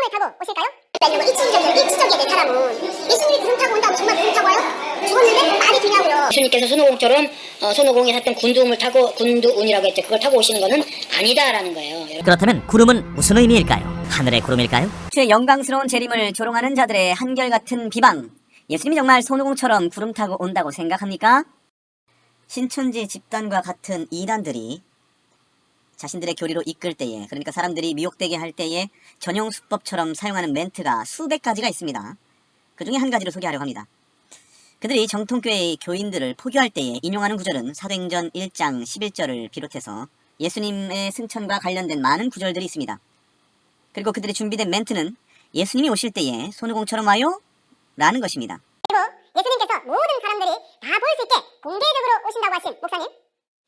구름을 타고 오실까요? 이런 거 이치적이야 내 사람은. 예수님이 구름 타고 온다고 정말 구름 타고 와요? 죽었는데 말이 되냐고요. 예수님께서 손오공처럼 손오공이 탔던 군두운을 타고 군두운이라고 했죠. 그걸 타고 오시는 거는 아니다라는 거예요. 그렇다면 구름은 무슨 의미일까요? 하늘의 구름일까요? 주의 영광스러운 재림을 조롱하는 자들의 한결같은 비방. 예수님이 정말 손오공처럼 구름 타고 온다고 생각합니까? 신천지 집단과 같은 이단들이 자신들의 교리로 이끌 때에, 그러니까 사람들이 미혹되게 할 때에 전용 수법처럼 사용하는 멘트가 수백 가지가 있습니다. 그 중에 한 가지를 소개하려고 합니다. 그들이 정통교회의 교인들을 포교할 때에 인용하는 구절은 사도행전 1장 11절을 비롯해서 예수님의 승천과 관련된 많은 구절들이 있습니다. 그리고 그들의 준비된 멘트는 예수님이 오실 때에 손오공처럼 와요? 라는 것입니다. 그리고 예수님께서 모든 사람들이 다 볼 수 있게 공개적으로 오신다고 하신 목사님,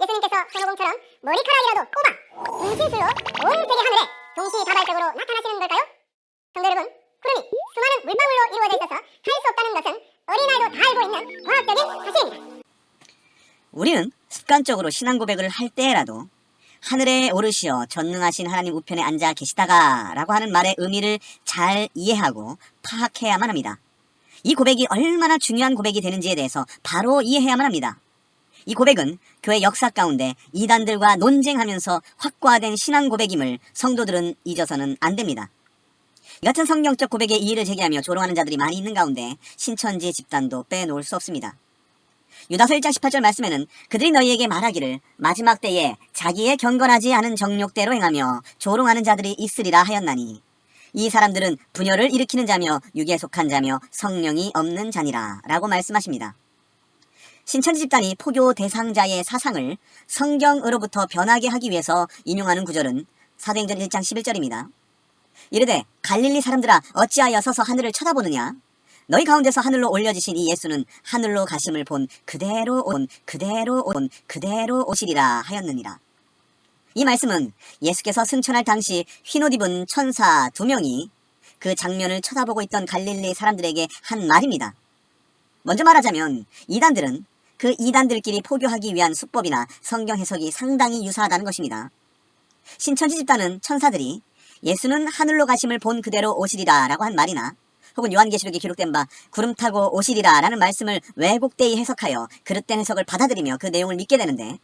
예수님께서 손오공처럼 머리카락이라도 뽑아 분신술로 온 세계 하늘에 동시다발적으로 나타나시는 걸까요? 성도 여러분, 구름이 수많은 물방울로 이루어져 있어서 탈 수 없다는 것은 어린아이도 다 알고 있는 과학적인 사실입니다. 우리는 습관적으로 신앙 고백을 할 때라도 하늘에 오르시어 전능하신 하나님 우편에 앉아 계시다가 라고 하는 말의 의미를 잘 이해하고 파악해야만 합니다. 이 고백이 얼마나 중요한 고백이 되는지에 대해서 바로 이해해야만 합니다. 이 고백은 교회 역사 가운데 이단들과 논쟁하면서 확고화된 신앙 고백임을 성도들은 잊어서는 안 됩니다. 이 같은 성경적 고백에 이의를 제기하며 조롱하는 자들이 많이 있는 가운데 신천지 집단도 빼놓을 수 없습니다. 유다서 1장 18절 말씀에는 그들이 너희에게 말하기를 마지막 때에 자기의 경건하지 않은 정욕대로 행하며 조롱하는 자들이 있으리라 하였나니 이 사람들은 분열을 일으키는 자며 육에 속한 자며 성령이 없는 자니라 라고 말씀하십니다. 신천지 집단이 포교 대상자의 사상을 성경으로부터 변하게 하기 위해서 인용하는 구절은 사도행전 1장 11절입니다. 이르되 갈릴리 사람들아 어찌하여 서서 하늘을 쳐다보느냐? 너희 가운데서 하늘로 올려지신 이 예수는 하늘로 가심을 본 그대로 오시리라 하였느니라. 이 말씀은 예수께서 승천할 당시 흰옷 입은 천사 2명이 그 장면을 쳐다보고 있던 갈릴리 사람들에게 한 말입니다. 먼저 말하자면 이단들은 그 이단들끼리 포교하기 위한 수법이나 성경 해석이 상당히 유사하다는 것입니다. 신천지 집단은 천사들이 예수는 하늘로 가심을 본 그대로 오시리라 라고 한 말이나 혹은 요한계시록에 기록된 바 구름 타고 오시리라 라는 말씀을 왜곡되이 해석하여 그릇된 해석을 받아들이며 그 내용을 믿게 되는데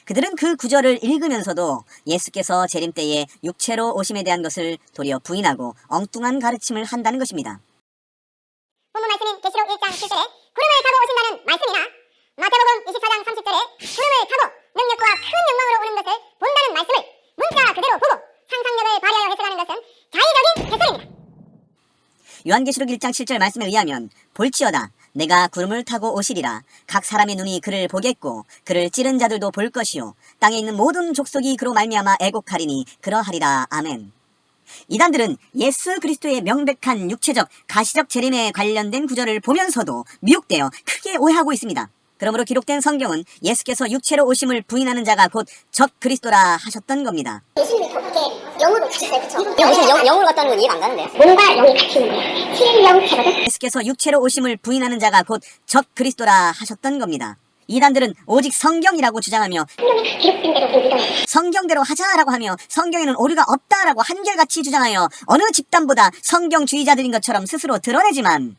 그들은 그 구절을 읽으면서도 예수께서 재림 때에 육체로 오심에 대한 것을 도리어 부인하고 엉뚱한 가르침을 한다는 것입니다. 본문 말씀인 계시록 1장 7절에 구름을 타고 오신다는 말씀이나 마태복음 24장 30절에 구름을 타고 능력과 큰 영광으로 오는 것을 본다는 말씀을 문자 그대로 보고 상상력을 발휘하여 해석하는 것은 자의적인 해설입니다. 요한계시록 1장 7절 말씀에 의하면 볼지어다 내가 구름을 타고 오시리라 각 사람의 눈이 그를 보겠고 그를 찌른 자들도 볼 것이요 땅에 있는 모든 족속이 그로 말미암아 애곡하리니 그러하리라. 아멘. 이단들은 예수 그리스도의 명백한 육체적 가시적 재림에 관련된 구절을 보면서도 미혹되어 크게 오해하고 있습니다. 그러므로 기록된 성경은 예수께서 육체로 오심을 부인하는 자가 곧 적 그리스도라 하셨던 겁니다. 예수님이 그렇게 영으로 가셨어요, 그쵸? 무슨 영으로 갔다는 건 이해가 안 가는데. 몸과 영이 같이 있는 거예요. 실령체거든? 예수께서 육체로 오심을 부인하는 자가 곧 적 그리스도라 하셨던 겁니다. 이단들은 오직 성경이라고 주장하며 성경에 기록된 대로 믿어요. 성경대로 하자라고 하며 성경에는 오류가 없다라고 한결같이 주장하여 어느 집단보다 성경주의자들인 것처럼 스스로 드러내지만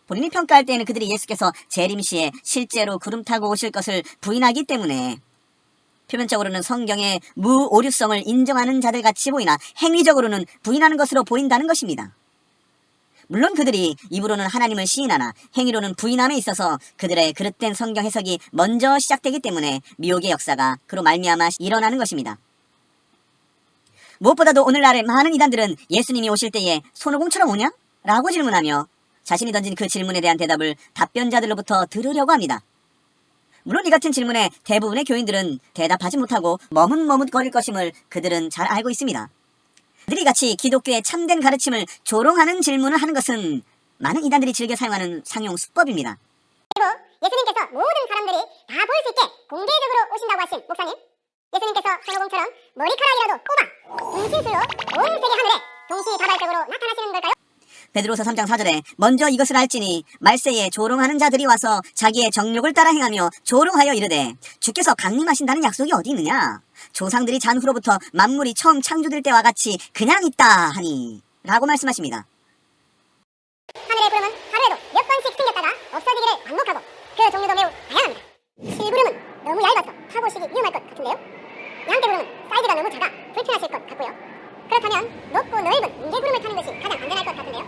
본인이 평가할 때에는 그들이 예수께서 재림 시에 실제로 구름 타고 오실 것을 부인하기 때문에 표면적으로는 성경의 무오류성을 인정하는 자들 같이 보이나 행위적으로는 부인하는 것으로 보인다는 것입니다. 물론 그들이 입으로는 하나님을 시인하나 행위로는 부인함에 있어서 그들의 그릇된 성경 해석이 먼저 시작되기 때문에 미혹의 역사가 그로 말미암아 일어나는 것입니다. 무엇보다도 오늘날의 많은 이단들은 예수님이 오실 때에 손오공처럼 오냐? 라고 질문하며 자신이 던진 그 질문에 대한 대답을 답변자들로부터 들으려고 합니다. 물론 이 같은 질문에 대부분의 교인들은 대답하지 못하고 머뭇머뭇거릴 것임을 그들은 잘 알고 있습니다. 그들이 같이 기독교의 참된 가르침을 조롱하는 질문을 하는 것은 많은 이단들이 즐겨 사용하는 상용 수법입니다. 그리고 예수님께서 모든 사람들이 다 볼 수 있게 공개적으로 오신다고 하신 목사님, 예수님께서 손오공처럼 머리카락이라도 뽑아 분신술로 온 세계 하늘에 동시다발적으로 나타나시는 걸까요? 베드로서 3장 4절에 먼저 이것을 알지니 말세에 조롱하는 자들이 와서 자기의 정욕을 따라 행하며 조롱하여 이르되 주께서 강림하신다는 약속이 어디 있느냐? 조상들이 잔 후로부터 만물이 처음 창조될 때와 같이 그냥 있다 하니 라고 말씀하십니다. 하늘의 구름은 하루에도 몇 번씩 생겼다가 없어지기를 반복하고 그 종류도 매우 다양합니다. 실구름은 너무 얇아서 타보시기 위험할 것 같은데요. 양떼구름은 사이즈가 너무 작아 불편하실 것 같고요. 그렇다면 높고 넓은 뭉게구름을 타는 것이 가장 안전할 것 같은데요.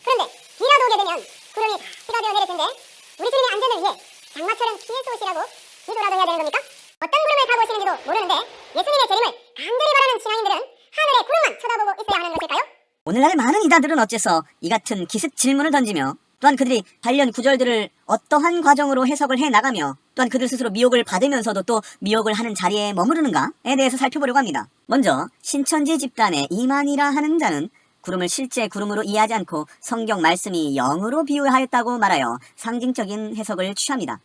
그런데 비라도 오게 되면 구름이 다 피가 되어 내릴 텐데 우리 주님의 안전을 위해 장마철은 피해서 오시라고 기도라도 해야 되는 겁니까? 어떤 구름을 타고 오시는지도 모르는데 예수님의 재림을 간절히 바라는 신앙인들은 하늘의 구름만 쳐다보고 있어야 하는 것일까요? 오늘날 많은 이단들은 어째서 이 같은 기습 질문을 던지며 또한 그들이 관련 구절들을 어떠한 과정으로 해석을 해나가며 또한 그들 스스로 미혹을 받으면서도 또 미혹을 하는 자리에 머무르는가에 대해서 살펴보려고 합니다. 먼저 신천지 집단의 이만이라 하는 자는 구름을 실제 구름으로 이해하지 않고 성경 말씀이 영으로 비유하였다고 말하여 상징적인 해석을 취합니다.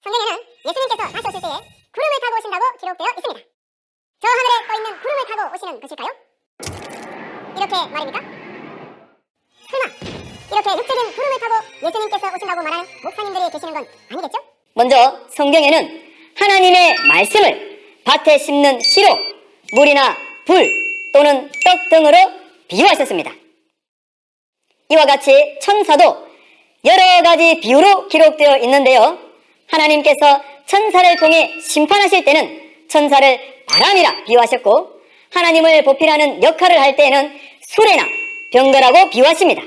성경에는 예수님께서 다시 오실 때에 구름을 타고 오신다고 기록되어 있습니다. 저 하늘에 떠있는 구름을 타고 오시는 것일까요? 이렇게 말입니까? 설마 이렇게 육적인 구름을 타고 예수님께서 오신다고 말하는 목사님들이 계시는 건 아니겠죠? 먼저 성경에는 하나님의 말씀을 밭에 심는 시로 물이나 불 또는 떡 등으로 비유하셨습니다. 이와 같이 천사도 여러 가지 비유로 기록되어 있는데요. 하나님께서 천사를 통해 심판하실 때는 천사를 바람이라 비유하셨고 하나님을 보필하는 역할을 할 때에는 수레나 병거라고 비유하십니다.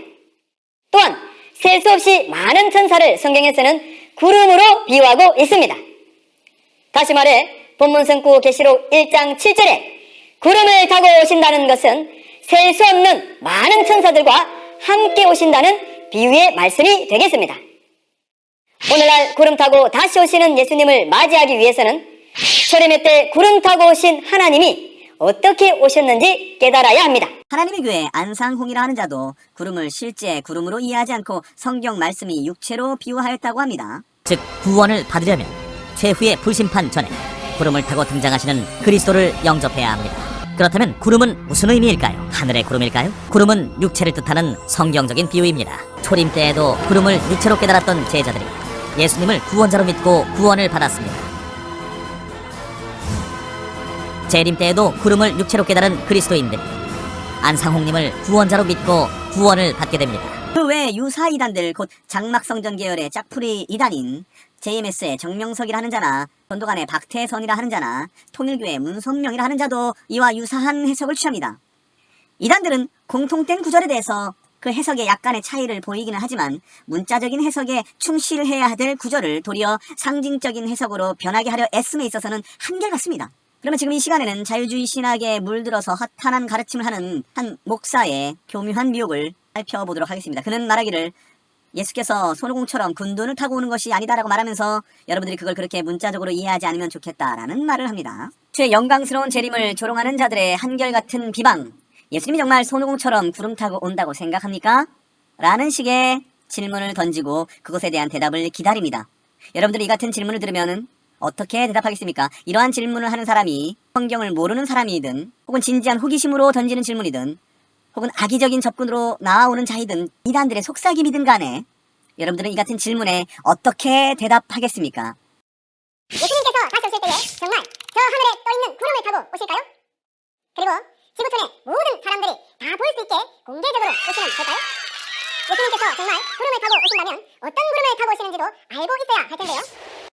또한 셀 수 없이 많은 천사를 성경에서는 구름으로 비유하고 있습니다. 다시 말해 본문 성구 계시록 1장 7절에 구름을 타고 오신다는 것은 셀 수 없는 많은 천사들과 함께 오신다는 비유의 말씀이 되겠습니다. 오늘날 구름 타고 다시 오시는 예수님을 맞이하기 위해서는 초림의 때 구름 타고 오신 하나님이 어떻게 오셨는지 깨달아야 합니다. 하나님의 교회 안상홍이라 하는 자도 구름을 실제 구름으로 이해하지 않고 성경 말씀이 육체로 비유하였다고 합니다. 즉 구원을 받으려면 최후의 불심판 전에 구름을 타고 등장하시는 그리스도를 영접해야 합니다. 그렇다면 구름은 무슨 의미일까요? 하늘의 구름일까요? 구름은 육체를 뜻하는 성경적인 비유입니다. 초림 때에도 구름을 육체로 깨달았던 제자들이 예수님을 구원자로 믿고 구원을 받았습니다. 재림 때에도 구름을 육체로 깨달은 그리스도인들이 안상홍님을 구원자로 믿고 구원을 받게 됩니다. 그 외 유사 이단들 곧 장막성전 계열의 짝풀이 이단인 JMS의 정명석이라 하는 자나 전도간의 박태선이라 하는 자나 통일교의 문선명이라 하는 자도 이와 유사한 해석을 취합니다. 이단들은 공통된 구절에 대해서 그 해석에 약간의 차이를 보이기는 하지만 문자적인 해석에 충실해야 될 구절을 도리어 상징적인 해석으로 변하게 하려 애씀에 있어서는 한결같습니다. 그러면 지금 이 시간에는 자유주의 신학에 물들어서 허탄한 가르침을 하는 한 목사의 교묘한 미혹을 살펴보도록 하겠습니다. 그는 말하기를 예수께서 손오공처럼 군둔을 타고 오는 것이 아니다라고 말하면서 여러분들이 그걸 그렇게 문자적으로 이해하지 않으면 좋겠다라는 말을 합니다. 주의 영광스러운 재림을 조롱하는 자들의 한결같은 비방, 예수님이 정말 손오공처럼 구름 타고 온다고 생각합니까? 라는 식의 질문을 던지고 그것에 대한 대답을 기다립니다. 여러분들이 이 같은 질문을 들으면 어떻게 대답하겠습니까? 이러한 질문을 하는 사람이 성경을 모르는 사람이든 혹은 진지한 호기심으로 던지는 질문이든 혹은 악의적인 접근으로 나아오는 자이든 이단들의 속삭임이든 간에 여러분들은 이 같은 질문에 어떻게 대답하겠습니까? 예수님께서 다시 오실 때에 정말 저 하늘에 떠있는 구름을 타고 오실까요? 그리고 지구촌의 모든 사람들이 다 볼 수 있게 공개적으로 오시면 될까요? 예수님께서 정말 구름을 타고 오신다면 어떤 구름을 타고 오시는지도 알고 있어야 할 텐데요.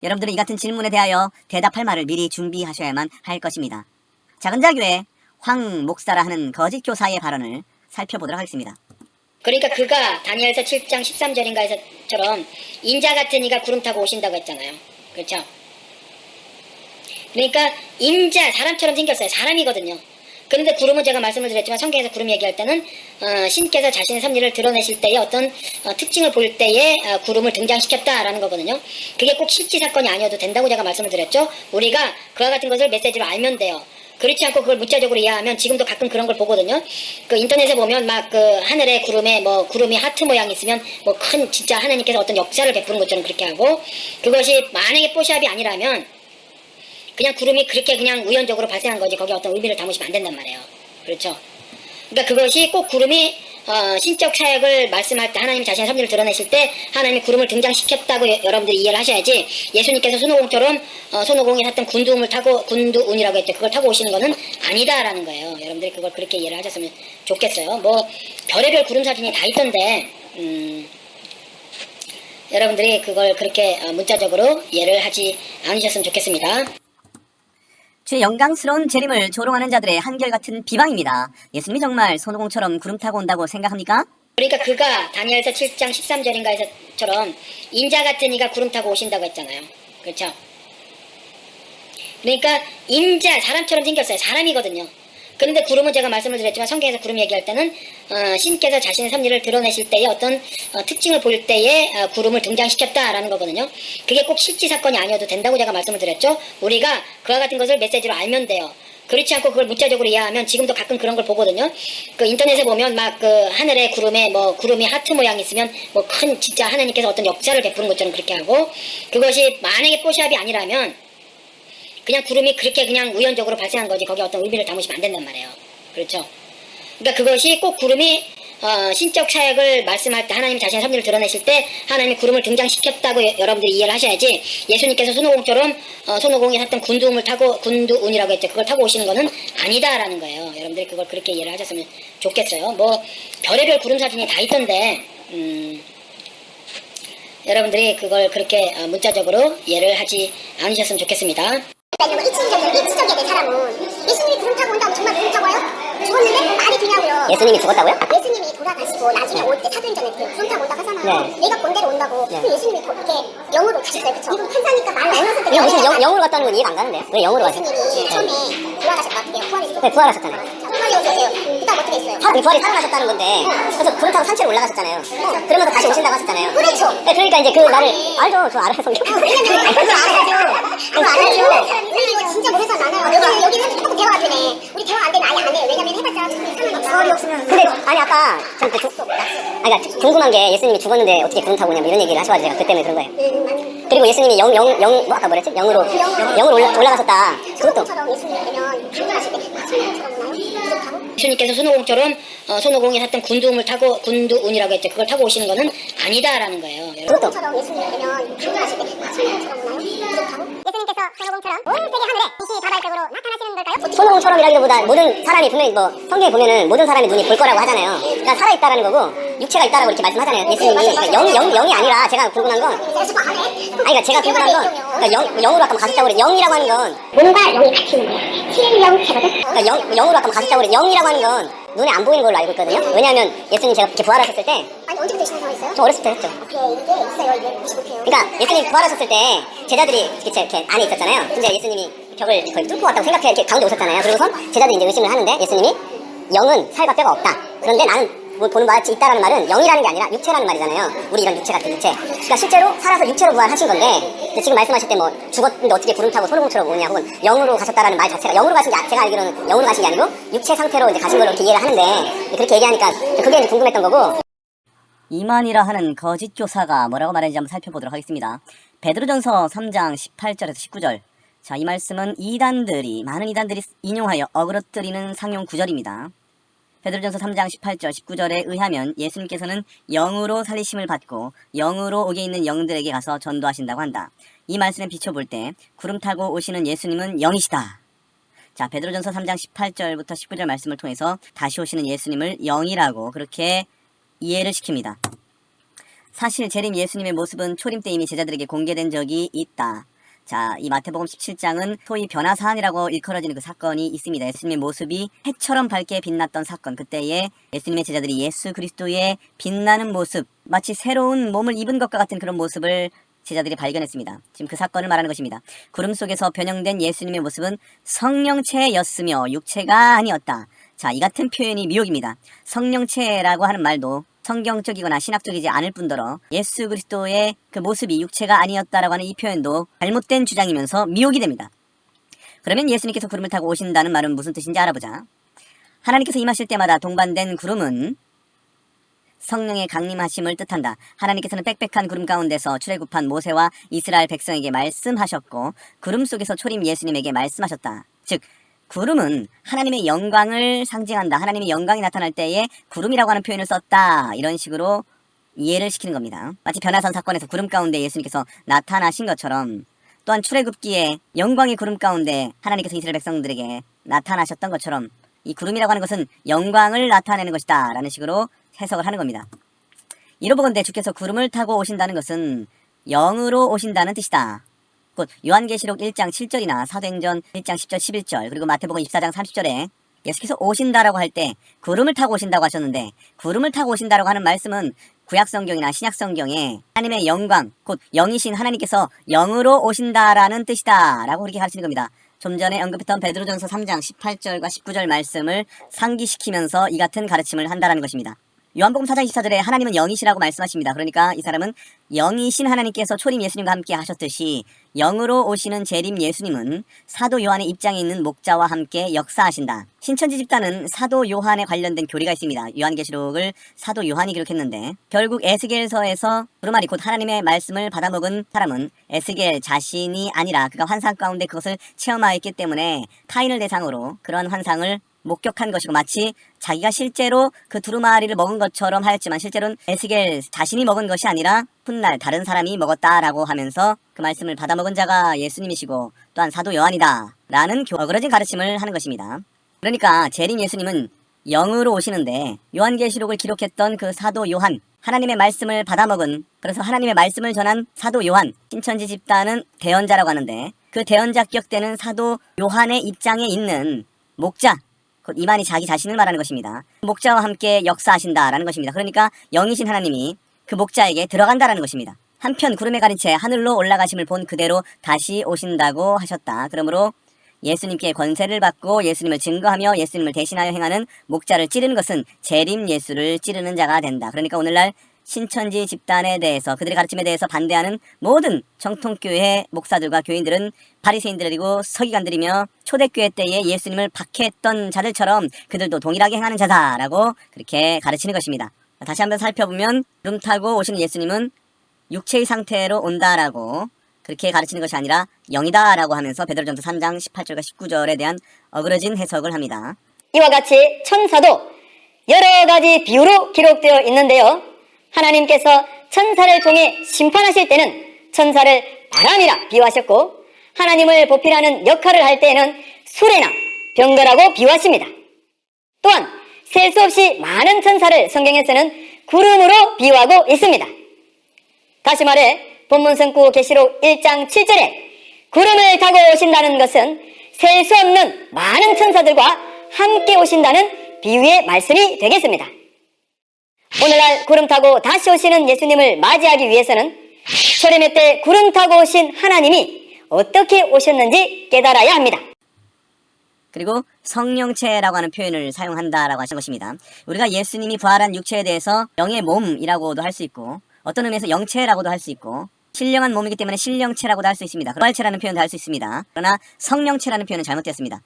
여러분들은 이 같은 질문에 대하여 대답할 말을 미리 준비하셔야만 할 것입니다. 작은자교회 황 목사라 하는 거짓 교사의 발언을 살펴보도록 하겠습니다. 그러니까 그가 다니엘서 7장 13절인가에서처럼 인자 같은 이가 구름 타고 오신다고 했잖아요. 그렇죠? 그러니까 인자, 사람처럼 생겼어요. 사람이거든요. 그런데 구름은 제가 말씀을 드렸지만 성경에서 구름 얘기할 때는 신께서 자신의 섭리를 드러내실 때의 어떤 특징을 볼 때에 구름을 등장시켰다라는 거거든요. 그게 꼭 실제 사건이 아니어도 된다고 제가 말씀을 드렸죠. 우리가 그와 같은 것을 메시지로 알면 돼요. 그렇지 않고 그걸 문자적으로 이해하면 지금도 가끔 그런 걸 보거든요. 그 인터넷에 보면 막 그 하늘의 구름에 뭐 구름이 하트 모양 있으면 뭐 큰 진짜 하나님께서 어떤 역사를 베푸는 것처럼 그렇게 하고, 그것이 만약에 뽀샵이 아니라면 그냥 구름이 그렇게 그냥 우연적으로 발생한 거지 거기에 어떤 의미를 담으시면 안 된단 말이에요. 그렇죠? 그러니까 그것이 꼭 구름이 신적 사역을 말씀할 때 하나님 자신의 섭리를 드러내실 때 하나님이 구름을 등장시켰다고 여러분들이 이해를 하셔야지 예수님께서 손오공처럼 손오공이 탔던 군두움을 타고 군두운이라고 했죠. 그걸 타고 오시는 거는 아니다라는 거예요. 여러분들이 그걸 그렇게 이해를 하셨으면 좋겠어요. 뭐 별의별 구름 사진이 다 있던데 여러분들이 그걸 그렇게 문자적으로 이해를 하지 않으셨으면 좋겠습니다. 주의 영광스러운 재림을 조롱하는 자들의 한결같은 비방입니다. 예수님이 정말 손오공처럼 구름 타고 온다고 생각합니까? 그러니까 그가 다니엘서 7장 13절인가에서처럼 인자 같은 이가 구름 타고 오신다고 했잖아요. 그렇죠? 그러니까 인자, 사람처럼 생겼어요. 사람이거든요. 그런데 구름은 제가 말씀을 드렸지만 성경에서 구름 얘기할 때는 신께서 자신의 섭리를 드러내실 때의 어떤 특징을 보일 때에 구름을 등장시켰다라는 거거든요. 그게 꼭 실제 사건이 아니어도 된다고 제가 말씀을 드렸죠. 우리가 그와 같은 것을 메시지로 알면 돼요. 그렇지 않고 그걸 문자적으로 이해하면 지금도 가끔 그런 걸 보거든요. 그 인터넷에 보면 막 그 하늘의 구름에 뭐 구름이 하트 모양 있으면 뭐 큰 진짜 하나님께서 어떤 역사를 베푸는 것처럼 그렇게 하고 그것이 만약에 뽀샵이 아니라면 그냥 구름이 그렇게 그냥 우연적으로 발생한 거지 거기에 어떤 의미를 담으시면 안 된단 말이에요. 그렇죠? 그러니까 그것이 꼭 구름이 신적 사역을 말씀할 때 하나님 자신의 섭리를 드러내실 때 하나님이 구름을 등장시켰다고 여러분들이 이해를 하셔야지 예수님께서 손오공처럼 손오공이 탔던 군두움을 타고 군두운이라고 했죠. 그걸 타고 오시는 거는 아니다라는 거예요. 여러분들이 그걸 그렇게 이해를 하셨으면 좋겠어요. 뭐 별의별 구름 사진이 다 있던데 여러분들이 그걸 그렇게 문자적으로 이해를 하지 않으셨으면 좋겠습니다. 이런 거 이치적이야 내 사람은. 예수님이 구름 타고 온다고 정말 구름 타고 와요? 죽었는데 말이 되냐고요. 예수님이 죽었다고요? 예수님이 돌아가시고 나중에 올 때 사도행전에 구름 타고 온다고 하잖아요. 네. 내가 본 대로 온다고. 네. 그 예수님이 이렇게 영으로 가셨어요. 그쵸? 이거 판사니까 말 나눴을 때 이거 무슨 영으로 갔다는 건 이해가 안 가는데 왜 영으로 가세요? 예수님이 처음에 돌아가셨다 어떻게 후원해주세요? 네, 부활하셨잖아요. 후원해주세요. 그 다음 어떻게 했어요? 부활이 살아나셨다는 건데 그래서 구름 타고 산채로 올라가셨잖아요. 그러면서 다시 오신다고 하셨잖아요. 그렇죠. 네, 그러니까 이제 그 날을 알죠. 저 알아요. 성경. 그거 알아야죠. 그거 알아야죠. 우리 이거 진짜 몸에서 나눠요. 여기는 조금 대화 안 되네. 우리 대화 안 되면 아예 안 해요. 왜냐면 해봤자 좀 이상하니까. 부활이 없으면. 근데 아니 아까 전 그러니까 궁금한 게 예수님이 죽었는데 어떻게 구름 타고 오냐면 이런 얘기를 하셔가지고 제가 그 때문에 그런 거예요. 그리고 예수님이 뭐 아까 뭐랬지? 영으로 올라가셨다. 그것도 처럼 예수님 되면 강조하실 때 손오공처럼 오나요? 구름 타고? 예수님께서 손오공처럼 손오공이 탔던 군두움을 타고 군두운이라고 했죠. 그걸 타고 오시는 거는 아니다라는 거예요. 그것도 처럼 예수님 되면 강조하실 때 손오공처럼 오나요? 구름 타고? 예수님께서 손오공처럼 온 세계 하늘에 일시다발적으로 나타나시는 걸까요? 손오공처럼이라기보다 모든 사람이 분명히 뭐 성경에 보면은 모든 사람의 눈이 볼 거라고 하잖아요. 그러니까 살아있다라는 거고 육체가 있다라고 이렇게 말씀하잖아요. 예수님이 그러니까 영이 아니라 제가 궁금한 건 그러니까 제가 궁금한 건 그러니까 영으로 아까 가셨다고 그래. 영이라고 하는 건 뭔가 영이 같이 있는 거예요. 신영체거든? 그러니까 영으로 아까 가셨다고 그래. 영이라고 하는 건 눈에 안 보이는 걸로 알고 있거든요. 왜냐하면 예수님 제가 이렇게 부활하셨을 때 아니 언제부터 신앙 있어요? 저 어렸을 때 했죠. 그래 이게 있어요. 이게 무시 못해요. 그러니까 예수님 부활하셨을 때 제자들이 이렇게 안에 있었잖아요. 근데 예수님이 벽을 거의 뚫고 왔다고 생각해 이렇게 가운데 오셨잖아요. 그러고서 제자들이 이제 의심을 하는데 예수님이 영은 살과 뼈가 없다. 그런데 나는 뭐 보는 바같이 있다라는 말은 영이라는 게 아니라 육체라는 말이잖아요. 우리 이런 육체 같은 육체. 그러니까 실제로 살아서 육체로 부활하신 건데 근데 지금 말씀하실 때 뭐 죽었는데 어떻게 구름 타고 손오공처럼 오냐 혹은 영으로 가셨다라는 말 자체가 영으로 가신 게 제가 알기로는 영으로 가신 게 아니고 육체 상태로 이제 가신 걸로 이렇게 이해를 하는데 그렇게 얘기하니까 그게 이제 궁금했던 거고. 이만이라 하는 거짓 교사가 뭐라고 말하는지 한번 살펴보도록 하겠습니다. 베드로전서 3장 18절에서 19절. 자, 이 말씀은 많은 이단들이 인용하여 어그러뜨리는 상용 구절입니다. 베드로전서 3장 18절 19절에 의하면 예수님께서는 영으로 살리심을 받고 영으로 옥에 있는 영들에게 가서 전도하신다고 한다. 이 말씀에 비춰볼 때 구름 타고 오시는 예수님은 영이시다. 자, 베드로전서 3장 18절부터 19절 말씀을 통해서 다시 오시는 예수님을 영이라고 그렇게 이해를 시킵니다. 사실 재림 예수님의 모습은 초림 때 이미 제자들에게 공개된 적이 있다. 자, 이 마태복음 17장은 소위 변화사안이라고 일컬어지는 그 사건이 있습니다. 예수님의 모습이 해처럼 밝게 빛났던 사건. 그때에 예수님의 제자들이 예수 그리스도의 빛나는 모습, 마치 새로운 몸을 입은 것과 같은 그런 모습을 제자들이 발견했습니다. 지금 그 사건을 말하는 것입니다. 구름 속에서 변형된 예수님의 모습은 성령체였으며 육체가 아니었다. 자, 이 같은 표현이 미혹입니다. 성령체라고 하는 말도 성경적이거나 신학적이지 않을 뿐더러 예수 그리스도의 그 모습이 육체가 아니었다라고 하는 이 표현도 잘못된 주장이면서 미혹이 됩니다. 그러면 예수님께서 구름을 타고 오신다는 말은 무슨 뜻인지 알아보자. 하나님께서 임하실 때마다 동반된 구름은 성령의 강림하심을 뜻한다. 하나님께서는 빽빽한 구름 가운데서 출애굽한 모세와 이스라엘 백성에게 말씀하셨고 구름 속에서 초림 예수님에게 말씀하셨다. 즉 구름은 하나님의 영광을 상징한다. 하나님의 영광이 나타날 때에 구름이라고 하는 표현을 썼다. 이런 식으로 이해를 시키는 겁니다. 마치 변화산 사건에서 구름 가운데 예수님께서 나타나신 것처럼, 또한 출애굽기에 영광의 구름 가운데 하나님께서 이스라엘 백성들에게 나타나셨던 것처럼 이 구름이라고 하는 것은 영광을 나타내는 것이다 라는 식으로 해석을 하는 겁니다. 이로 보건대 주께서 구름을 타고 오신다는 것은 영으로 오신다는 뜻이다. 곧 요한계시록 1장 7절이나 사도행전 1장 10절 11절 그리고 마태복음 24장 30절에 예수께서 오신다라고 할 때 구름을 타고 오신다고 하셨는데, 구름을 타고 오신다라고 하는 말씀은 구약성경이나 신약성경에 하나님의 영광, 곧 영이신 하나님께서 영으로 오신다라는 뜻이다 라고 그렇게 가르치는 겁니다. 좀 전에 언급했던 베드로전서 3장 18절과 19절 말씀을 상기시키면서 이 같은 가르침을 한다라는 것입니다. 요한복음 4장 24절에 하나님은 영이시라고 말씀하십니다. 그러니까 이 사람은 영이신 하나님께서 초림 예수님과 함께 하셨듯이 영으로 오시는 재림 예수님은 사도 요한의 입장에 있는 목자와 함께 역사하신다. 신천지 집단은 사도 요한에 관련된 교리가 있습니다. 요한계시록을 사도 요한이 기록했는데, 결국 에스겔서에서 두루마리 곧 하나님의 말씀을 받아먹은 사람은 에스겔 자신이 아니라 그가 환상 가운데 그것을 체험하였기 때문에 타인을 대상으로 그러한 환상을 목격한 것이고, 마치 자기가 실제로 그 두루마리를 먹은 것처럼 하였지만 실제로는 에스겔 자신이 먹은 것이 아니라 훗날 다른 사람이 먹었다라고 하면서 그 말씀을 받아먹은 자가 예수님이시고 또한 사도 요한이다 라는 어그러진 가르침을 하는 것입니다. 그러니까 재림 예수님은 영으로 오시는데, 요한계시록을 기록했던 그 사도 요한, 하나님의 말씀을 받아먹은, 그래서 하나님의 말씀을 전한 사도 요한, 신천지 집단은 대언자라고 하는데, 그 대언자격되는 사도 요한의 입장에 있는 목자, 곧 이만희 자기 자신을 말하는 것입니다. 목자와 함께 역사하신다라는 것입니다. 그러니까 영이신 하나님이 그 목자에게 들어간다라는 것입니다. 한편 구름에 가린 채 하늘로 올라가심을 본 그대로 다시 오신다고 하셨다. 그러므로 예수님께 권세를 받고 예수님을 증거하며 예수님을 대신하여 행하는 목자를 찌르는 것은 재림 예수를 찌르는 자가 된다. 그러니까 오늘날 신천지 집단에 대해서, 그들의 가르침에 대해서 반대하는 모든 정통교회 목사들과 교인들은 바리새인들이고 서기관들이며 초대교회 때에 예수님을 박해했던 자들처럼 그들도 동일하게 행하는 자다라고 그렇게 가르치는 것입니다. 다시 한번 살펴보면 구름 타고 오시는 예수님은 육체의 상태로 온다라고 그렇게 가르치는 것이 아니라 영이다라고 하면서 베드로전서 3장 18절과 19절에 대한 어그러진 해석을 합니다. 이와 같이 천사도 여러 가지 비유로 기록되어 있는데요. 하나님께서 천사를 통해 심판하실 때는 천사를 바람이라 비유하셨고, 하나님을 보필하는 역할을 할 때에는 수레나 병거라고 비유하십니다. 또한 셀 수 없이 많은 천사를 성경에서는 구름으로 비유하고 있습니다. 다시 말해 본문 성구 계시록 1장 7절에 구름을 타고 오신다는 것은 셀 수 없는 많은 천사들과 함께 오신다는 비유의 말씀이 되겠습니다. 오늘날 구름 타고 다시 오시는 예수님을 맞이하기 위해서는 초림의 때 구름 타고 오신 하나님이 어떻게 오셨는지 깨달아야 합니다. 그리고 성령체라고 하는 표현을 사용한다라고 하신 것입니다. 우리가 예수님이 부활한 육체에 대해서 영의 몸이라고도 할 수 있고, 어떤 의미에서 영체라고도 할 수 있고, 신령한 몸이기 때문에 신령체라고도 할 수 있습니다. 부활체라는 표현도 할 수 있습니다. 그러나 성령체라는 표현은 잘못되었습니다.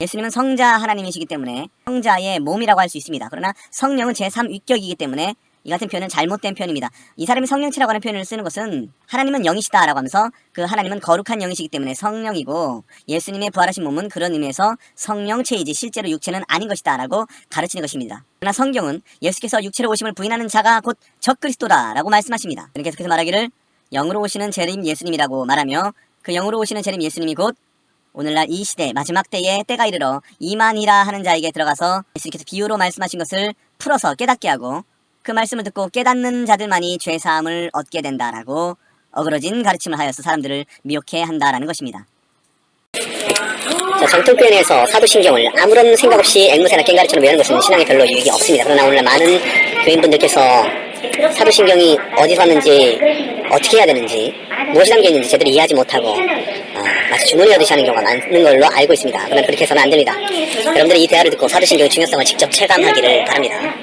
예수님은 성자 하나님이시기 때문에 성자의 몸이라고 할 수 있습니다. 그러나 성령은 제3위격이기 때문에 이 같은 표현은 잘못된 표현입니다. 이 사람이 성령체라고 하는 표현을 쓰는 것은 하나님은 영이시다라고 하면서 그 하나님은 거룩한 영이시기 때문에 성령이고, 예수님의 부활하신 몸은 그런 의미에서 성령체이지 실제로 육체는 아닌 것이다라고 가르치는 것입니다. 그러나 성경은 예수께서 육체로 오심을 부인하는 자가 곧 적그리스도다라고 말씀하십니다. 계속해서 말하기를 영으로 오시는 재림 예수님이라고 말하며, 그 영으로 오시는 재림 예수님이 곧 오늘날 이 시대 마지막 때에 때가 이르러 이만이라 하는 자에게 들어가서 예수님께서 비유로 말씀하신 것을 풀어서 깨닫게 하고, 그 말씀을 듣고 깨닫는 자들만이 죄사함을 얻게 된다라고 어그러진 가르침을 하여서 사람들을 미혹해 한다라는 것입니다. 정통교회 내에서 사도신경을 아무런 생각 없이 앵무새나 깽가리처럼 외우는 것은 신앙에 별로 유익이 없습니다. 그러나 오늘날 많은 교인분들께서 사도신경이 어디서 왔는지, 어떻게 해야 되는지, 무엇이 담겨있는지 제대로 이해하지 못하고 마치 주문을 하듯이 하는 경우가 많은 걸로 알고 있습니다. 그러나 그렇게 해서는 안 됩니다. 여러분들이 이 대화를 듣고 사도신경의 중요성을 직접 체감하기를 바랍니다.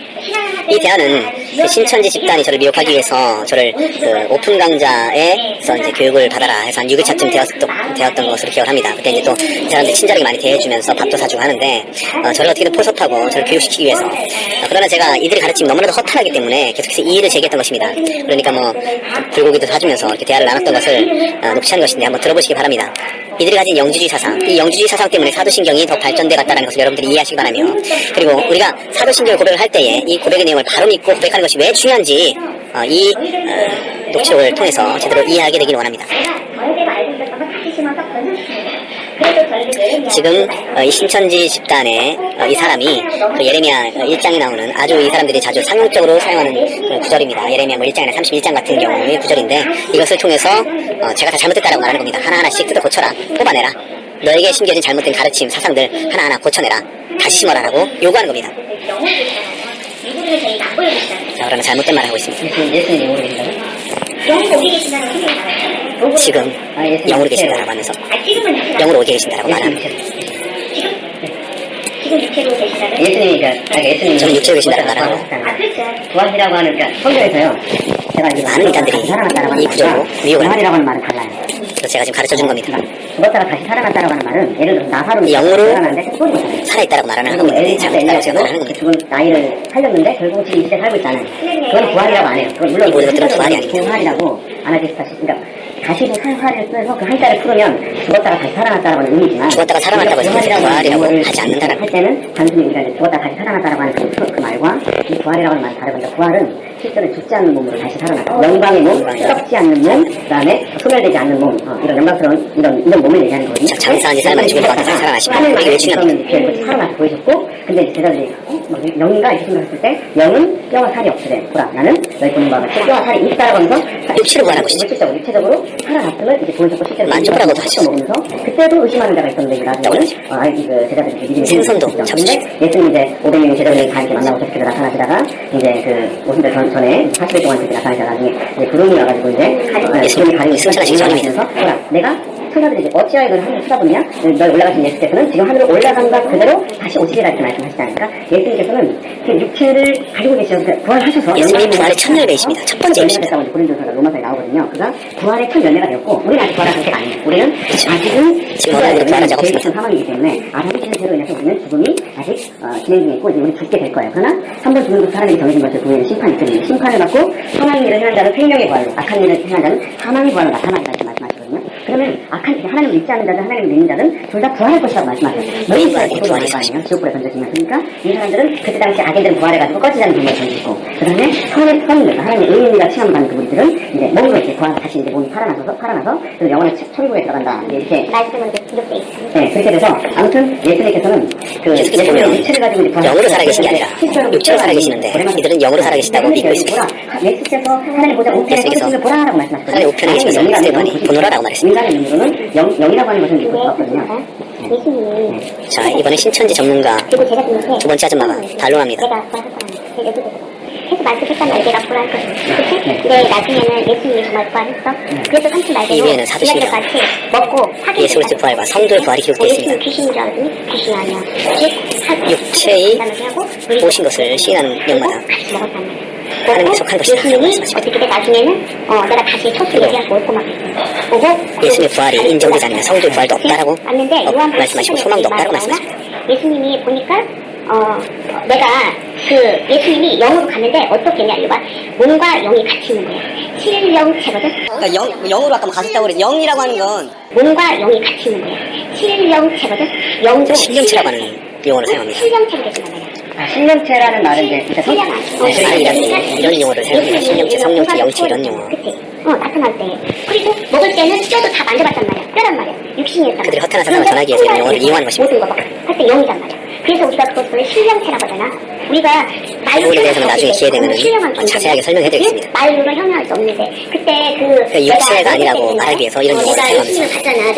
이 대화는 그 신천지 집단이 저를 미혹하기 위해서 저를 그 오픈 강좌에서 이제 교육을 받아라 해서 한 6일차쯤 되었던 것으로 기억을 합니다. 그때 이제 또 이 사람들이 친절하게 많이 대해주면서 밥도 사주고 하는데 저를 어떻게든 포섭하고 저를 교육시키기 위해서, 그러나 제가 이들의 가르침이 너무나도 허탈하기 때문에 계속해서 이의를 제기했던 것입니다. 그러니까 뭐 불고기도 사주면서 이렇게 대화를 나눴던 것을 녹취한 것인데 한번 들어보시기 바랍니다. 이들이 가진 영지주의 사상, 이 영지주의 사상 때문에 사도신경이 더 발전돼 갔다는 것을 여러분들이 이해하시기 바라며, 그리고 우리가 사도신경을 고백을 할 때에 이 고백의 내용을 바로 믿고 고백하는 것이 왜 중요한지 이 녹취록을 통해서 제대로 이해하게 되길 원합니다. 지금 이 신천지 집단의 이 사람이 그 예레미야 1장에 나오는 아주 이 사람들이 자주 상용적으로 사용하는 그 구절입니다. 예레미야 1장이나 31장 같은 경우의 구절인데, 이것을 통해서 제가 다 잘못됐다라고 말하는 겁니다. 하나하나씩 뜯어 고쳐라, 뽑아내라, 너에게 심겨진 잘못된 가르침, 사상들 하나하나 고쳐내라, 다시 심어라라고 요구하는 겁니다. 자, 그러면 잘못된 말을 하고 있습니다. 예수님이 영으로 계신다고요? 지금 영으로 계신다라고 하면서 영으로 오게 계신다라고 말합니다. 예수님이 예수님이 저는 육체로 계신다라고 말하고, 부활이라고 하는 그러니까 성경에서요. 제가 이제 많은 이단들이 이 구절로 미혹을 합니다. 부활이라고 하는 말은 달라요. 그래서 제가 지금 가르쳐 준 겁니다. 죽었다가 다시 살아났다라고 하는 말은 예를 들어서 나사로 영으로 살아났는데 죽은 거잖아요. 살아있다라고 말하는 겁니다. 잘못했다고 제가 말하는 겁니다. 죽은 나이를 살렸는데 결국 지금 이 시대 살고 있잖아요. 그건 부활이라고 안 해요. 그건 물론 이 모든 것들은 부활이 아닙니다. 부활이라고 안 하시다시피, 그러니까 다시고 살화를 써서 그 한자를 풀으면 죽었다가 다시 살아났다라고 하는 의미지만, 죽었다가 살아났다고 해서 부활이라고 하지 않는다라는 할 때는 단순히 우리가 이제 죽었다가 다시 살아났다라고 하는 그 말과 이 부활이라고 하는 말이 다르거든요. 부활은 실제로 죽지 않는 몸으로 다시 살아났다. 영광의 몸, 썩지 않는 몸, 그다음에 소멸되지 않는 몸, 이런 영광스러운 이런 몸을 얘기하는 거거든요. 장사한 지 사람은 죽을 것 같아서 살아나시고, 이게 왜 중요합니까? 살아나서 보이셨고, 근데 이제 제자들이 영인가 이렇게 생각했을 때, 영은 뼈와 살이 없으래. 보라, 나는 너희 보는 바와 같이 뼈와 살이 있다라고 하면서 육체로 부활한 것이죠. 육체적으로 살아났음을 이제 보여줬고, 실제로 만족하라고도 하시죠. 먹으면서 그때도 의심하는 자가 있었는데, 나중에 그 제자들이 믿음이 생선도 잡으시죠. 예수님 이제 500명의 제자들이 다 이렇게 만나고 계속 나타나시다가 이제 그 오순절 전에 40일 동안 이렇게 나타나시다가 나중에 이제 구름이 와가지고 이제 예수님이 가리고 승천하시기 전입니다. 보라, 내가 천사들이 이제 어찌하여 너를 하늘로 쳐다보느냐? 너희 올라가신 예수께서는 지금 하늘로 올라간 것 그대로 다시 오시리라 이렇게 말씀하시다니까, 예수님께서는 그 육체를 가지고 계셔서 부활하셔서 예수님이 부활의 첫 열매이십니다. 첫 번째 열매입니다. 고린도서가 로마서에 나오거든요. 그가 부활의 첫 열매가 되었고, 우리는 아직 부활한 상태가 아니에요. 우리는 아직은 지금 어른들은 부활한 자가 없습니다. 상황이기 때문에 아담의 죄로 인해서 우리는 죽음이 아직 진행 중에 있고, 이제 우리 죽게 될 거예요. 그러나 한 번 죽는 것도 사람에게 정해진 것을 보이는 심판이 있거든요. 심판을 받고 선한 일을 행한 자는 생명의 부활로, 악한 일을 행한 자는 사망의 부활로 나타나리라 이렇게 말씀하시거든요. 그러면 하나님을 믿지 않는 자든 하나님을 믿는 자든 둘 다 부활할 것이라고 말씀하세요. 너희 부활이 부활이 아니에요. 지옥불에 던져지면. 그러니까 이 사람들은 그때 당시 악인들은 부활해가지고 꺼지자는 분을 던지고, 그 다음에 선인들, 하나님의 의인과 칭함받는 그분들은 이제 몸으로 이렇게 부활, 다시 이제 몸이 살아나서 그래서 영원한 천국에 들어간다. 이렇게 말씀은 기록돼 있습니다. 네, 그렇게 돼서 아무튼 예수님께서는 그 계속해서 보면 육체를 가지고 이제 영으로 살아계신 게 아니라 육체로 살아계시는데, 이들은 영으로 살아계시다고 믿고 있습니다. 예수께서 하나님 보자 우편에 서주시는 보라라고 말씀하셨거든요. 하나님 우편에 계시면서 스테반이 보노라라고 말했습니다. 인간의 눈으로는 영이라고 하는 것은 믿을 수가 없거든요. 예수님이 자, 이번에 신천지 전문가 그리고 제자들한테 두 번째 아줌마가 반론합니다. 내가 부활할 거라는 계속 말씀했단 내가 부활할 거야. 그치? 근데 나중에는 예수님이 정말 부활했어. 그래서 삼촌 말대로 이 위에는 사도신경, 같이 먹고 사귀는 예수 그리스도 부활과 성도의 부활이 기록되어 있습니다. 예수님 귀신인 줄 알았더니 귀신이 아니야. 육체의 오신 것을 시인하는 영마다 같이 먹었단 말이야. 하나님께 속한 것이다 라고 예수님이 말씀하십니다. 어떻게 돼 나중에는 내가 다시 첫 얘기하고 올 거만 보고 예수님의 부활이 인정되지 않으면 성도의 부활도 없다라고 맞는데 요한복음 말씀하시고 소망도 없다고 말씀하십니다. 예수님이 보니까 내가 그 예수님이 영으로 갔는데 어떻게냐 이거 봐. 몸과 영이 같이 있는 거야. 칠령체거든. 그러니까 영으로 아까 가셨다고 그랬지. 영이라고 하는 건 몸과 영이 같이 있는 거야. 칠령체거든. 영도 신령체라고 하는 용어를 사용합니다. 칠령체로 계신 거야. 신령체라는 말은 이제 이런 용어를 사용합니다. 신령체, 성령체, 영체 이런 용어. 그치? 나타날 때. 그리고 먹을 때는 뼈도 다 만져봤단 말이야. 뼈란 말이야. 육신이었단 그들이 말이야. 허탄한 사상을 전하기 위해서 이런 용어를 이용하는 것입니다. 모든 거 할때 영이란 말이야. 그래서 우리가 그것을 신령체라고 하잖아. 우리가 그 부분에 대해서는 나중에 기회 되면 자세하게 설명해드리겠습니다. 말로는 형용할 수 없는데 그때 육체가 아니라고 말하기 위해서 이런 용어를 내가 사용하면서 예수님을 봤잖아.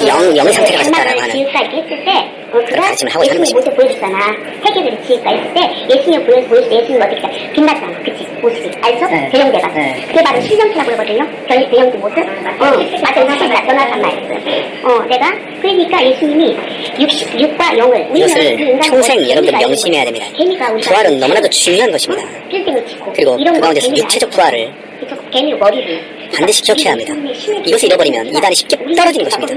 내가 영의 상태를 가졌다라고 하는 지을까 이렇게 했을 때 그가 가르침을 하고 사는 예수님 모습 보여줬잖아. 세계를 지을까 했을 때 예수님 보여줄 때 예수님 어떻게 빛났잖아. 그치? 모습이 알죠? 네. 배영대가 네. 그게 바로 신령체라고 그러거든요. 배영대 모습. 맞아. 사실 나타났단 말이었어요. 내가 그러니까 예수님이 육과 영을 이것을 평생 여러분들 명심해야 됩니다. 부활은 너무나도 중요한 것입니다. 그리고 그 가운데서 육체적 부활을 개미로 머리를 반드시 기억해야 합니다. 이것을 잃어버리면 이단이 쉽게 떨어지는 것입니다.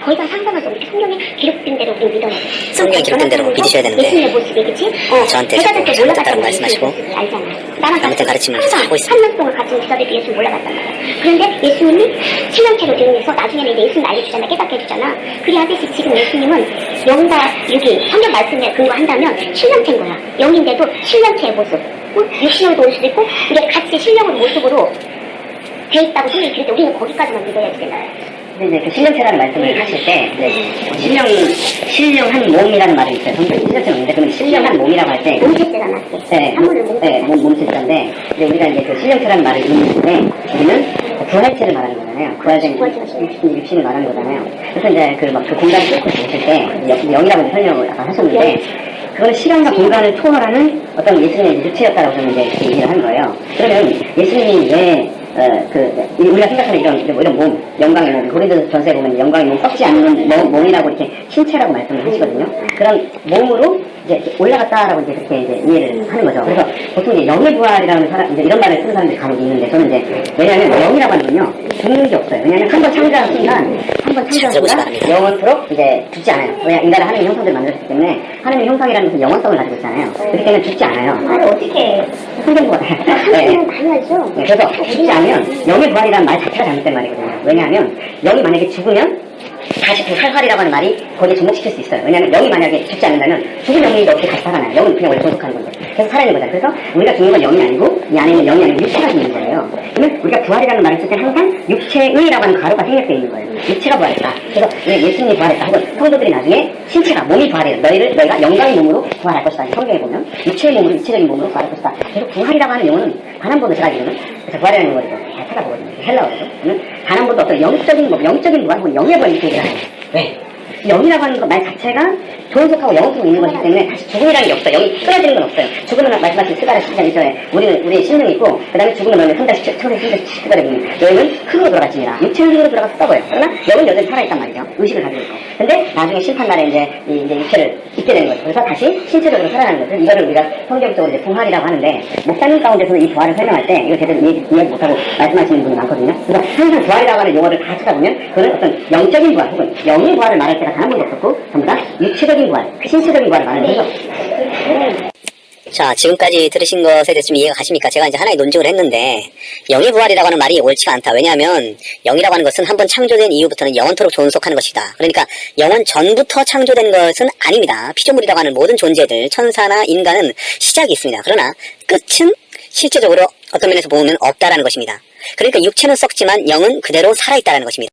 더 이상 상상할 수 없는 성경에 기록된 대로 우리 믿어야 돼. 성경에 기록된 대로 믿으셔야 되는데 예수님의 모습이 그치? 저한테 제가 자꾸 그때 잘못했다고 몰라봤단 말씀하시고 말이야. 알잖아. 나랑 잘못된 가르침을 계속 하고 있어요. 3년 동안 같이 기사들도 예수님 몰라봤단 말이야. 그런데 예수님이 신앙체로 대응해서 나중에는 이제 예수님 알려주잖아. 깨닫게 해주잖아. 그래야지 지금 예수님은 영과 육이 성경 말씀에 근거한다면 신령체인 거야. 영인데도 신령체의 모습. 육신으로도 올 수도 있고 우리가 같이 신령의 모습으로 돼 있다고 성경이 그럴 때 우리는 거기까지만 믿어야지 된다. 근데 이제 그 신령체라는 말씀을 하실 때 신령한 몸이라는 말이 있어요. 성경에 신령체는 없는데 그러면 신령한 몸이라고 할 때 몸체잖아. 네, 몸체인데 근데 우리가 이제 그 신령체라는 말을 읽는데 우리는 부활체를 말하는 거잖아요. 부활된 육신을 말하는 거잖아요. 그래서 이제 그 공간을 뚫고 보실 때 영이라고 이제 설명을 아까 하셨는데 그거는 시간과 공간을 초월하는 어떤 예수님의 육체였다라고 저는 이제 얘기를 하는 거예요. 그러면 예수님이 왜 우리가 생각하는 이런 몸, 영광의 몸, 고린도전서에 보면 영광의 몸, 썩지 않는 몸이라고 이렇게 신체라고 말씀을 하시거든요. 그런 몸으로 이제 올라갔다라고 이제 그렇게 이제 이해를 하는 거죠. 그래서 보통 이제 영의 부활이라는 이제 이런 말을 쓰는 사람들이 간혹 있는데 저는 이제 왜냐하면 영이라고 하는 건요 죽는 게 없어요. 왜냐하면 한 번 창조한 순간 영원토록 이제 죽지 않아요. 왜냐 인간은 하나님의 형상들을 만들었기 때문에 하나님의 형상이라는 것은 영원성을 가지고 있잖아요. 그렇기 때문에 죽지 않아요. 아니 어떻게 성경보다 하나님은 당연하죠. 네, 그래서 죽지 않으면 영의 부활이라는 말 자체가 잘못된 말이거든요. 왜냐하면 영이 만약에 죽으면 다시 부활이라고 하는 말이 거기에 접목시킬 수 있어요. 왜냐하면 영이 만약에 죽지 않는다면 죽은 영이 어떻게 다시 살아나요? 영은 그냥 원래 존속하는 건데 계속 살아있는 거잖아요. 그래서 우리가 죽는 건 영이 아니고 이 안에 있는 영이 아니고 육체가 죽는 거예요. 그러면 우리가 부활이라는 말을 쓸 때 항상 육체의라고 하는 가로가 생략되어 있는 거예요. 육체가 부활했다. 그래서 왜 예수님이 부활했다 혹은 성도들이 나중에 신체가 몸이 부활해요. 너희가 영광의 몸으로 부활할 것이다. 성경에 보면 육체의 몸으로 육체적인 몸으로 부활할 것이다. 그래서 부활이라고 하는 용어는 단 한 번도 제가 알기로는 그래서 부활이라는 용어를 잘 찾아보거든요. 헬라어로. 그러면 단 한 번도 어떤 영적인 부활 혹은 영의 부활 이렇게 얘기를 해요. 왜? 영이라고 하는 말 자체가 존속하고 영원토록 있는 것이기 때문에 다시 죽음이라는 게 없어요. 영이 끊어지는 건 없어요. 죽음은 말씀하신 스가랴 10장 1절에 우리의 심령이 있고 그 다음에 죽음은 너는 천대 스가랴 보면 너희는 흙으로 돌아갔지니라. 육체는 흙으로 돌아가서 썩어요. 그러나 영은 여전히 살아있단 말이죠. 의식을 가지고 있고. 근데 나중에 심판날에 이제 육체를 입게 되는 거죠. 그래서 다시 신체적으로 살아나는 거죠. 이거를 우리가 성경적으로 이제 부활이라고 하는데 목사님 가운데서는 이 부활을 설명할 때 이거 제대로 이해하지 못하고 말씀하시는 분이 많거든요. 그래서 항상 부활이라고 하는 용어를 다 찾아보면 그건 어떤 영적인 부활 혹은 영의 부활을 말할 때가 단 한 번도 없었고 전부 다 육체적인 부활, 신체적인 부활을 말하는 거죠. 자, 지금까지 들으신 것에 대해서 좀 이해가 가십니까? 제가 이제 하나의 논증을 했는데 영의 부활이라고 하는 말이 옳지가 않다. 왜냐하면 영이라고 하는 것은 한번 창조된 이후부터는 영원토록 존속하는 것이다. 그러니까 영원 전부터 창조된 것은 아닙니다. 피조물이라고 하는 모든 존재들, 천사나 인간은 시작이 있습니다. 그러나 끝은 실제적으로 어떤 면에서 보면 없다라는 것입니다. 그러니까 육체는 썩지만 영은 그대로 살아있다라는 것입니다.